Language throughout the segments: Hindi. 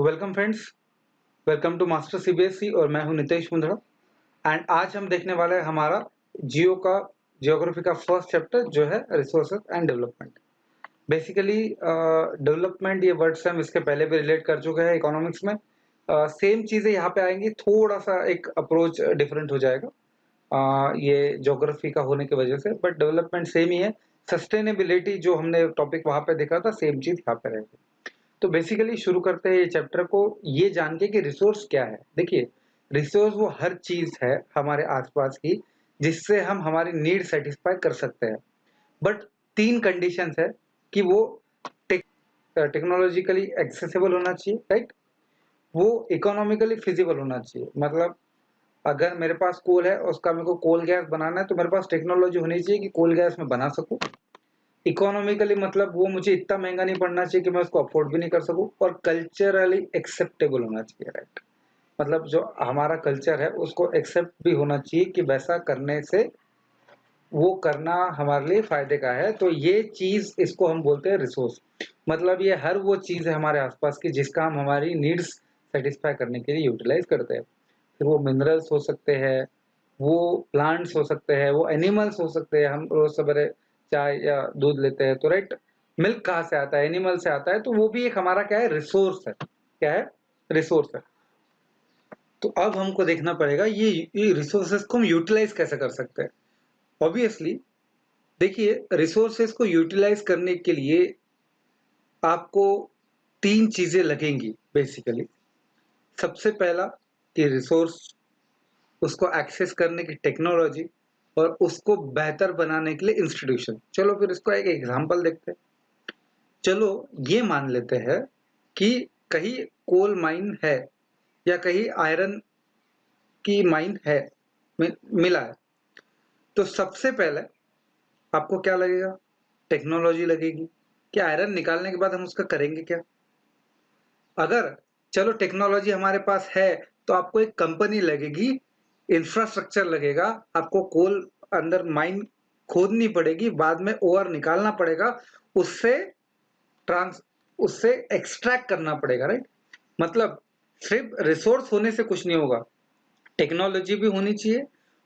तो welcome friends, welcome to master CBSE और मैं हूं नितेश मुंद्रा। एंड आज हम देखने वाले हैं हमारा जियोग्राफी का फर्स्ट चैप्टर जो है resources and development. Basically development ये वर्ड्स हम इसके पहले भी रिलेट कर चुके हैं इकोनॉमिक्स में। सेम चीज़ें यहाँ पे आएंगी, थोड़ा सा एक अप्रोच डिफरेंट हो जाएगा ये ज्योग्राफी का होने की वजह से, बट डेवलपमेंट सेम ही है। सस्टेनेबिलिटी जो हमने टॉपिक वहाँ पे देखा था सेम चीज़ यहाँ पे रहेगी। तो बेसिकली शुरू करते हैं ये चैप्टर को ये जान के कि रिसोर्स क्या है। देखिए, रिसोर्स वो हर चीज है हमारे आसपास की जिससे हम हमारी नीड सेटिस्फाई कर सकते हैं। बट तीन कंडीशंस है कि वो टेक्नोलॉजिकली एक्सेसिबल होना चाहिए, राइट। वो इकोनॉमिकली फिजिबल होना चाहिए। मतलब अगर मेरे पास कोल है और उसका मेरे को कोल गैस बनाना है तो मेरे पास टेक्नोलॉजी होनी चाहिए कि कोल गैस में बना सकूं। इकोनॉमिकली मतलब वो मुझे इतना महंगा नहीं पड़ना चाहिए कि मैं उसको अफोर्ड भी नहीं कर सकूं, और कल्चरली एक्सेप्टेबल होना चाहिए, राइट। मतलब जो हमारा कल्चर है उसको एक्सेप्ट भी होना चाहिए कि वैसा करने से वो करना हमारे लिए फायदे का है। तो ये चीज, इसको हम बोलते हैं रिसोर्स। मतलब ये हर वो चीज है हमारे आसपास की जिसका हम हमारी नीड्स सेटिस्फाई करने के लिए यूटिलाइज करते हैं। फिर वो मिनरल्स हो सकते हैं, वो प्लांट्स हो सकते हैं, वो एनिमल्स हो सकते हैं। हम रोज सवेरे चाय या दूध लेते हैं तो राइट, मिल्क कहाँ से आता है? एनिमल से आता है। तो वो भी एक हमारा क्या है? रिसोर्स है। क्या है? रिसोर्स है। तो अब हमको देखना पड़ेगा ये रिसोर्सेज को हम यूटिलाइज कैसे कर सकते हैं। ऑब्वियसली देखिए, रिसोर्सेज को यूटिलाइज करने के लिए आपको तीन चीजें लगेंगी बेसिकली। सबसे पहला कि रिसोर्स, उसको एक्सेस करने की टेक्नोलॉजी, और उसको बेहतर बनाने के लिए इंस्टीट्यूशन। चलो फिर इसको एक एग्जांपल देखते हैं। चलो ये मान लेते हैं कि कहीं कोल माइन है या कहीं आयरन की माइन है, मिला है। तो सबसे पहले आपको क्या लगेगा? टेक्नोलॉजी लगेगी कि आयरन निकालने के बाद हम उसका करेंगे क्या। अगर चलो टेक्नोलॉजी हमारे पास है तो आपको एक कंपनी लगेगी, इंफ्रास्ट्रक्चर लगेगा, आपको कोल अंदर माइन खोदनी पड़ेगी, बाद में ओर निकालना पड़ेगा, उससे ट्रांस उससे एक्सट्रैक्ट करना पड़ेगा, राइट। मतलब सिर्फ रिसोर्स होने से कुछ नहीं होगा, टेक्नोलॉजी भी होनी चाहिए,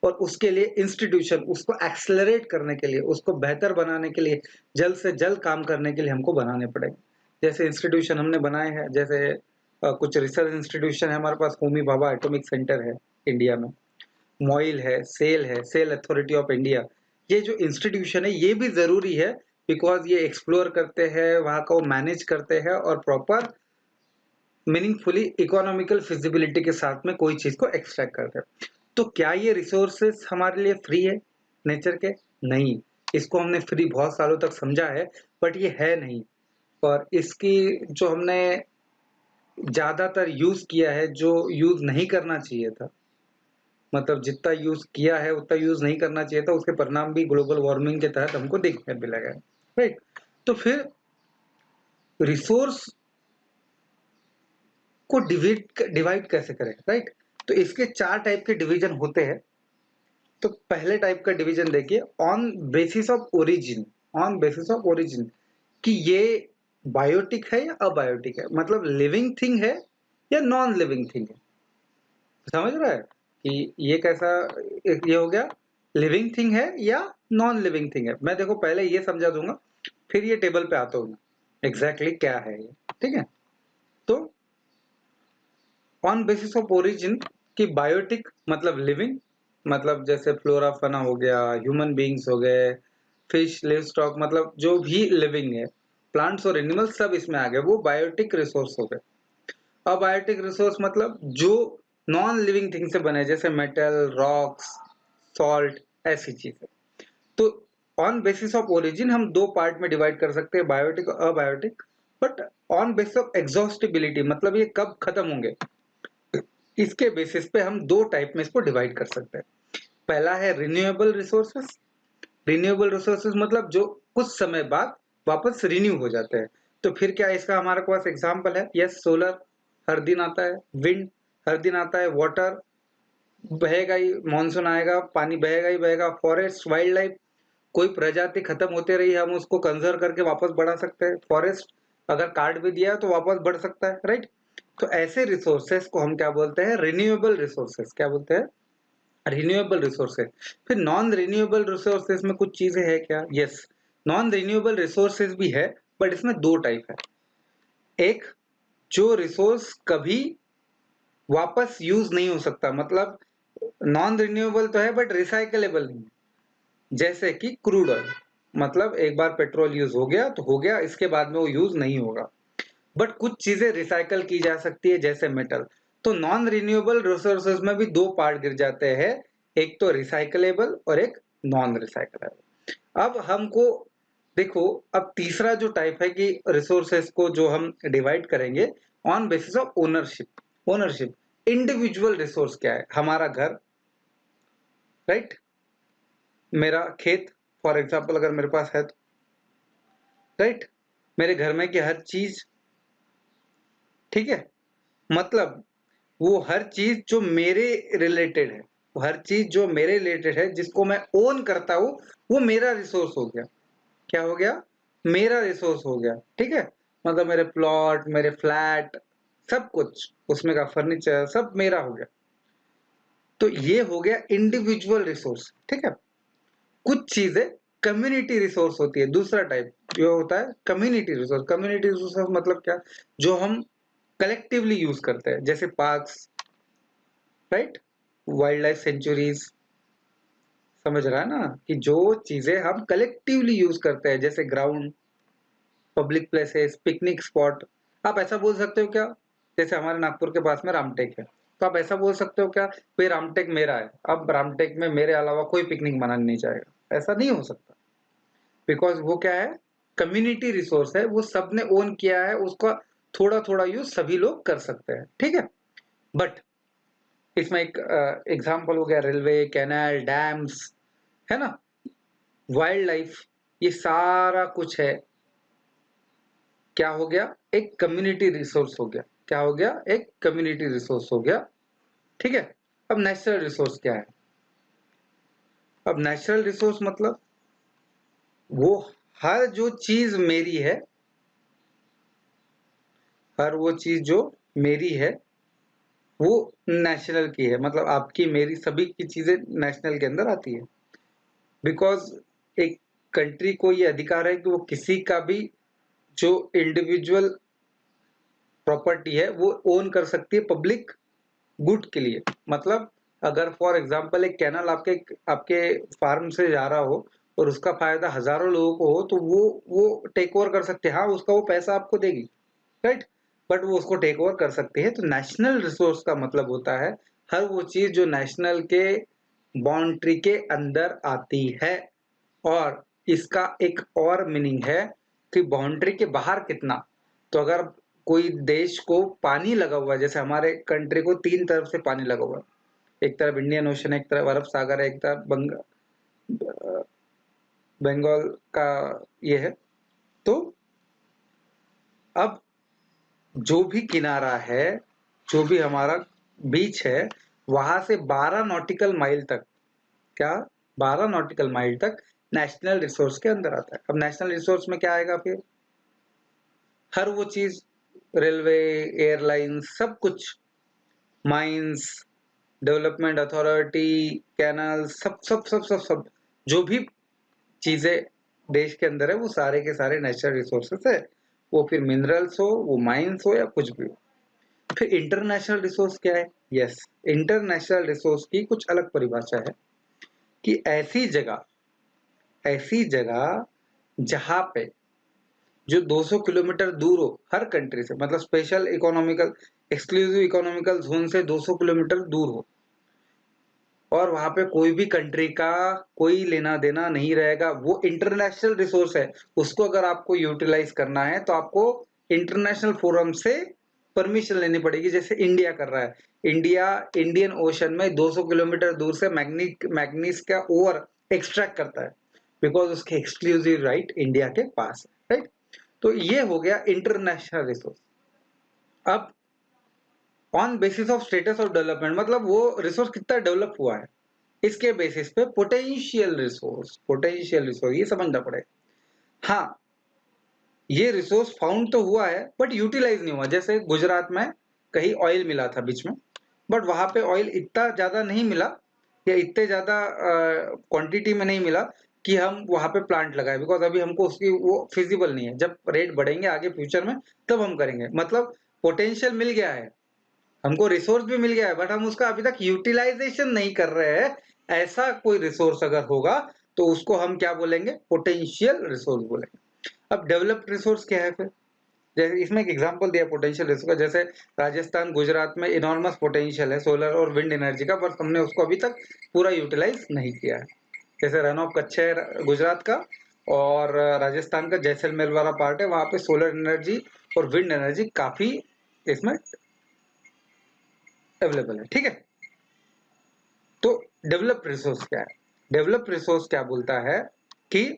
और उसके लिए इंस्टीट्यूशन, उसको एक्सेलरेट करने के लिए, उसको बेहतर बनाने के लिए, जल्द से जल्द काम करने के लिए हमको बनाने पड़ेंगे। जैसे इंस्टीट्यूशन हमने बनाए हैं, जैसे कुछ रिसर्च इंस्टीट्यूशन है हमारे पास। होमी भाभा एटॉमिक सेंटर है इंडिया में, मॉइल है, सेल अथॉरिटी ऑफ इंडिया। ये जो इंस्टीट्यूशन है ये भी जरूरी है, बिकॉज ये एक्सप्लोर करते हैं, वहाँ को मैनेज करते हैं और प्रॉपर मीनिंगफुली इकोनॉमिकल फिजिबिलिटी के साथ में कोई चीज को एक्सट्रैक्ट करते हैं। तो क्या ये रिसोर्सेस हमारे लिए फ्री है नेचर के? नहीं। इसको हमने फ्री बहुत सालों तक समझा है, बट ये है नहीं। और इसकी जो हमने ज्यादातर यूज किया है, जो यूज नहीं करना चाहिए था, मतलब जितना यूज किया है उतना यूज नहीं करना चाहिए था, उसके परिणाम भी ग्लोबल वार्मिंग के तहत हमको देखने मिला गया, राइट। तो फिर रिसोर्स को डिवाइड कैसे करें, राइट। तो इसके चार टाइप के डिवीजन होते हैं। तो पहले टाइप का डिवीजन देखिए, on basis of origin. On basis of origin कि ये बायोटिक है या अबायोटिक है, मतलब लिविंग थिंग है या नॉन लिविंग थिंग है। समझ रहा है कि ये कैसा? ये हो गया लिविंग थिंग है या नॉन लिविंग थिंग है। मैं देखो पहले ये समझा दूंगा, फिर ये टेबल पे आता हूँ एग्जैक्टली क्या है ये, ठीक है। तो ऑन बेसिस ऑफ ओरिजिन की बायोटिक मतलब लिविंग, मतलब जैसे फ्लोरा फना हो गया, ह्यूमन बीइंग्स हो गए, फिश, लिव स्टॉक, मतलब जो भी लिविंग है, प्लांट्स और एनिमल्स सब इसमें आ गए, वो बायोटिक रिसोर्स हो गए। अबायोटिक रिसोर्स मतलब जो नॉन लिविंग थिंग से बने, जैसे मेटल, रॉक्स, सॉल्ट, ऐसी चीजें। तो ऑन बेसिस ऑफ ओरिजिन हम दो पार्ट में डिवाइड कर सकते हैं, बायोटिक और abiotic. But on basis of exhaustibility, मतलब ये कब खत्म होंगे, इसके बेसिस पे हम दो टाइप में इसको डिवाइड कर सकते हैं। पहला है रिन्यूएबल रिसोर्सेस। रिन्यूएबल रिसोर्सेस मतलब जो कुछ समय बाद वापस रिन्यू हो जाते हैं। तो फिर क्या इसका हमारे पास एग्जांपल है? यस, सोलर हर दिन आता है, विंड हर दिन आता है, वाटर बहेगा ही, मानसून आएगा पानी बहेगा ही बहेगा, फॉरेस्ट, वाइल्ड लाइफ, कोई प्रजाति खत्म होते रही हम उसको कंजर्व करके वापस बढ़ा सकते हैं। फॉरेस्ट अगर काट भी दिया तो वापस बढ़ सकता है, राइट। तो ऐसे रिसोर्सेस को हम क्या बोलते हैं? Renewable resources. क्या बोलते हैं? Renewable resources. फिर नॉन रिन्यूएबल रिसोर्सेज में कुछ चीजें हैं क्या? यस, नॉन रिन्यूएबल रिसोर्सेज भी है, बट इसमें दो टाइप है। एक, जो रिसोर्स कभी वापस यूज नहीं हो सकता, मतलब नॉन रिन्यूएबल तो है बट रिसाइकलेबल नहीं, जैसे कि क्रूड ऑयल। मतलब एक बार पेट्रोल यूज हो गया तो हो गया, इसके बाद में वो यूज नहीं होगा। बट कुछ चीजें रिसाइकल की जा सकती है, जैसे मेटल। तो नॉन रिन्यूएबल रिसोर्सेज में भी दो पार्ट गिर जाते हैं, एक तो रिसाइकलेबल और एक नॉन रिसाइकलेबल। अब हमको देखो, अब तीसरा जो टाइप है कि रिसोर्सेज को जो हम डिवाइड करेंगे on basis of ownership. Ownership, individual resource क्या है? हमारा घर, राइट, मेरा खेत, फॉर एग्जाम्पल अगर मेरे पास है तो, राइट, मेरे घर में की हर चीज, ठीक है, मतलब वो हर चीज जो मेरे रिलेटेड है, वो हर चीज जो मेरे रिलेटेड है, जिसको मैं ओन करता हूं, वो मेरा रिसोर्स हो गया। क्या हो गया? मेरा रिसोर्स हो गया, ठीक है। मतलब मेरे प्लॉट, मेरे फ्लैट, सब कुछ उसमें का फर्नीचर सब मेरा हो गया। तो ये हो गया इंडिविजुअल रिसोर्स, ठीक है। कुछ चीजें कम्युनिटी रिसोर्स होती है, दूसरा टाइप जो होता है कम्युनिटी रिसोर्स। कम्युनिटी रिसोर्स मतलब क्या? जो हम कलेक्टिवली यूज करते हैं, जैसे parks, right, wild life sanctuaries. समझ रहा है ना कि जो चीजें हम कलेक्टिवली यूज करते हैं, जैसे ground, public places, picnic spot. आप ऐसा बोल सकते हो क्या? जैसे हमारे नागपुर के पास में रामटेक है, तो आप ऐसा बोल सकते हो क्या, भाई रामटेक मेरा है, अब रामटेक में मेरे अलावा कोई पिकनिक मनाने नहीं जाएगा? ऐसा नहीं हो सकता, बिकॉज वो क्या है? कम्युनिटी रिसोर्स है, वो सबने ओन किया है, उसका थोड़ा थोड़ा यूज सभी लोग कर सकते हैं, ठीक है। बट इसमें एक एग्जाम्पल हो गया रेलवे, कैनाल, डैम्स, है ना, वाइल्ड लाइफ, ये सारा कुछ है। क्या हो गया? एक कम्युनिटी रिसोर्स हो गया। क्या हो गया? एक कम्युनिटी रिसोर्स हो गया, ठीक है। अब नेचुरल रिसोर्स क्या है? अब नेचुरल रिसोर्स मतलब वो हर जो चीज मेरी है, हर वो चीज जो मेरी है वो नेशनल की है, मतलब आपकी मेरी सभी की चीजें नेशनल के अंदर आती है। बिकॉज एक कंट्री को ये अधिकार है कि वो किसी का भी जो इंडिविजुअल प्रॉपर्टी है वो ओन कर सकती है पब्लिक गुड के लिए। मतलब अगर फॉर एग्जांपल एक कैनल आपके आपके फार्म से जा रहा हो और उसका फायदा हजारों लोगों को हो, तो वो टेक ओवर कर सकते हैं। हाँ, उसका वो पैसा आपको देगी, राइट, बट वो उसको टेक ओवर कर सकते हैं। तो नेशनल रिसोर्स का मतलब होता है हर वो चीज जो नेशनल के बाउंड्री के अंदर आती है। और इसका एक और मीनिंग है कि बाउंड्री के बाहर कितना। तो अगर कोई देश को पानी लगा हुआ है, जैसे हमारे कंट्री को तीन तरफ से पानी लगा हुआ है, एक तरफ इंडियन ओशन है, एक तरफ अरब सागर है, एक तरफ बंगाल का ये है। तो अब जो भी किनारा है, जो भी हमारा बीच है, वहां से 12 नॉटिकल माइल तक, क्या, 12 नॉटिकल माइल तक नेशनल रिसोर्स के अंदर आता है। अब नेशनल रिसोर्स में क्या आएगा? फिर हर वो चीज, रेलवे, एयरलाइंस, सब कुछ, माइंस, डेवलपमेंट अथॉरिटी, कैनाल, सब सब सब सब सब जो भी चीजें देश के अंदर है, वो सारे के सारे नेचुरल रिसोर्सेस है। वो फिर मिनरल्स हो, वो माइंस हो, या कुछ भी हो। फिर इंटरनेशनल रिसोर्स क्या है? यस, इंटरनेशनल रिसोर्स की कुछ अलग परिभाषा है कि ऐसी जगह जहां पे जो 200 किलोमीटर दूर हो हर कंट्री से, मतलब special economical, exclusive economical zone से 200 किलोमीटर दूर हो, और वहां पे कोई भी कंट्री का कोई लेना देना नहीं रहेगा, वो इंटरनेशनल रिसोर्स है। उसको अगर आपको यूटिलाइज करना है तो आपको इंटरनेशनल फोरम से परमिशन लेनी पड़ेगी, जैसे इंडिया कर रहा है। इंडिया इंडियन ओशन में 200 किलोमीटर दूर से मैग्नीज का ओर एक्सट्रैक्ट करता है, बिकॉज उसके एक्सक्लूसिव राइट इंडिया के पास है, राइट। तो ये हो गया इंटरनेशनल रिसोर्स। अब on basis of status of development, मतलब वो रिसोर्स कितना डेवलप हुआ है, इसके बेसिस पे पोटेंशियल रिसोर्स ये समझना पड़ेगा। हाँ, ये रिसोर्स फाउंड तो हुआ है बट यूटिलाइज नहीं हुआ। जैसे गुजरात में कहीं ऑयल मिला था बीच में, बट वहाँ पे ऑयल इतना ज़्यादा नहीं मिला या इतने ज़्यादा क्वांटिटी में नहीं मिला कि हम वहाँ पे प्लांट लगाए, बिकॉज़ अभी हमको उसकी वो फिज़िबल नहीं है। जब रेट बढ़ेंगे आगे फ्यूचर में तब हम करेंगे। मतलब पोटेंशियल मिल गया है, हमको रिसोर्स भी मिल गया है, बट हम उसका अभी तक यूटिलाइज़ेशन नहीं कर रहे हैं। ऐसा कोई रिसोर्स अगर होगा तो उसको हम क्या बोलेंगे? पोटेंशियल रिसोर्स बोलेंगे। अब डेवलप्ड रिसोर्स क्या है फिर? जैसे इसमें एक एग्जांपल दिया पोटेंशियल रिसोर्स का, जैसे राजस्थान, गुजरात में इनॉर्मस पोटेंशियल है सोलर और विंड एनर्जी का, बट हमने उसको अभी तक पूरा यूटिलाइज नहीं किया है। जैसे रन ऑफ कच्छ है गुजरात का, और राजस्थान का जैसलमेर वाला पार्ट है, वहां पे सोलर एनर्जी और विंड एनर्जी काफी इसमें अवेलेबल है। ठीक है, तो डेवलप रिसोर्स क्या है? डेवलप रिसोर्स क्या बोलता है कि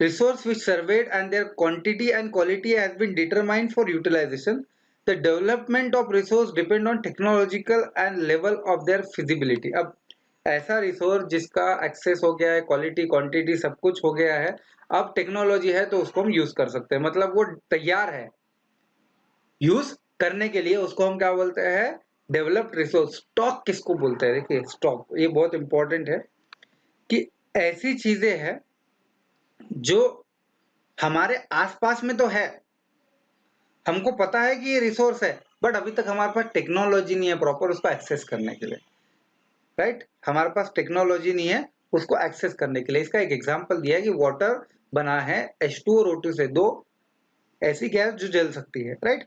resource which surveyed and their quantity and quality has been determined for utilization. The development of resource depend on technological and level of their feasibility. अब ऐसा रिसोर्स जिसका एक्सेस हो गया है, क्वालिटी क्वांटिटी सब कुछ हो गया है, अब टेक्नोलॉजी है तो उसको हम यूज कर सकते हैं, मतलब वो तैयार है यूज करने के लिए, उसको हम क्या बोलते हैं? Developed resource. स्टॉक किसको बोलते हैं? देखिए स्टॉक, ये बहुत इंपॉर्टेंट है कि ऐसी चीजें हैं जो हमारे आसपास में तो है, हमको पता है कि ये रिसोर्स है, बट अभी तक हमारे पास टेक्नोलॉजी नहीं है प्रॉपर उसको एक्सेस करने के लिए। राइट, हमारे पास टेक्नोलॉजी नहीं है उसको एक्सेस करने के लिए। इसका एक एग्जांपल दिया है कि वाटर बना है H2 और O2 से, दो ऐसी गैस जो जल सकती है। राइट,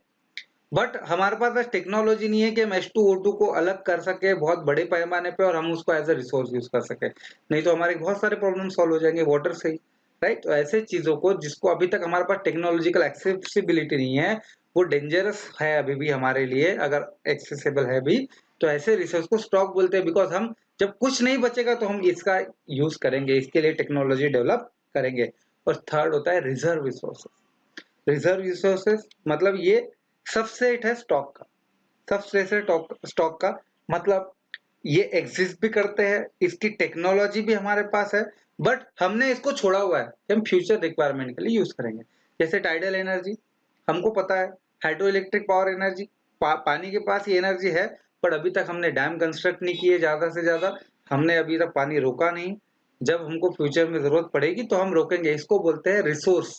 बट हमारे पास बस टेक्नोलॉजी नहीं है कि हम H2 O2 को अलग कर सके बहुत बड़े पैमाने पे और हम उसको एज अ रिसोर्स यूज कर सके, नहीं तो हमारे बहुत सारे प्रॉब्लम सॉल्व हो जाएंगे वाटर से ही। राइट, तो ऐसे चीजों को जिसको अभी तक हमारे पास टेक्नोलॉजिकल एक्सेसिबिलिटी नहीं है, वो डेंजरस है अभी भी हमारे लिए, अगर एक्सेसिबल है भी, तो ऐसे रिसोर्स को स्टॉक बोलते हैं। बिकॉज हम जब कुछ नहीं बचेगा तो हम इसका यूज करेंगे, इसके लिए टेक्नोलॉजी डेवलप करेंगे। और थर्ड होता है रिजर्व रिसोर्सेस। रिजर्व रिसोर्सेस मतलब ये सबसेट है स्टॉक का। सबसेट है स्टॉक का, मतलब ये एग्जिस्ट भी करते हैं, इसकी टेक्नोलॉजी भी हमारे पास है, बट हमने इसको छोड़ा हुआ है कि हम फ्यूचर रिक्वायरमेंट के लिए यूज करेंगे। जैसे टाइडल एनर्जी, हमको पता है हाइड्रो इलेक्ट्रिक पावर एनर्जी, पानी के पास ये एनर्जी है, पर अभी तक हमने डैम कंस्ट्रक्ट नहीं किए, ज्यादा से ज्यादा हमने अभी तक पानी रोका नहीं। जब हमको फ्यूचर में जरूरत पड़ेगी तो हम रोकेंगे। इसको बोलते हैं रिसोर्स।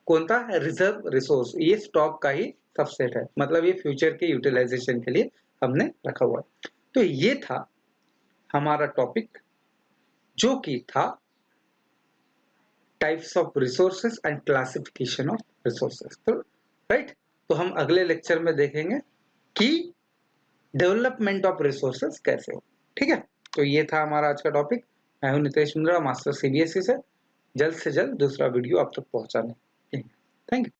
कौन सा? Reserve resource. ये स्टॉक का ही सबसेट है, मतलब ये फ्यूचर के यूटिलाइजेशन के लिए हमने रखा हुआ है। तो ये था हमारा टॉपिक जो कि था types of resources and classification of resources. तो राइट, तो हम अगले लेक्चर में देखेंगे कि डेवलपमेंट ऑफ रिसोर्सेस कैसे हो। ठीक है, तो ये था हमारा आज का टॉपिक। मैं हूं नितेश मुंद्रा, मास्टर CBSE से। जल्द से जल्द दूसरा वीडियो आप तक पहुंचाने। Thank you.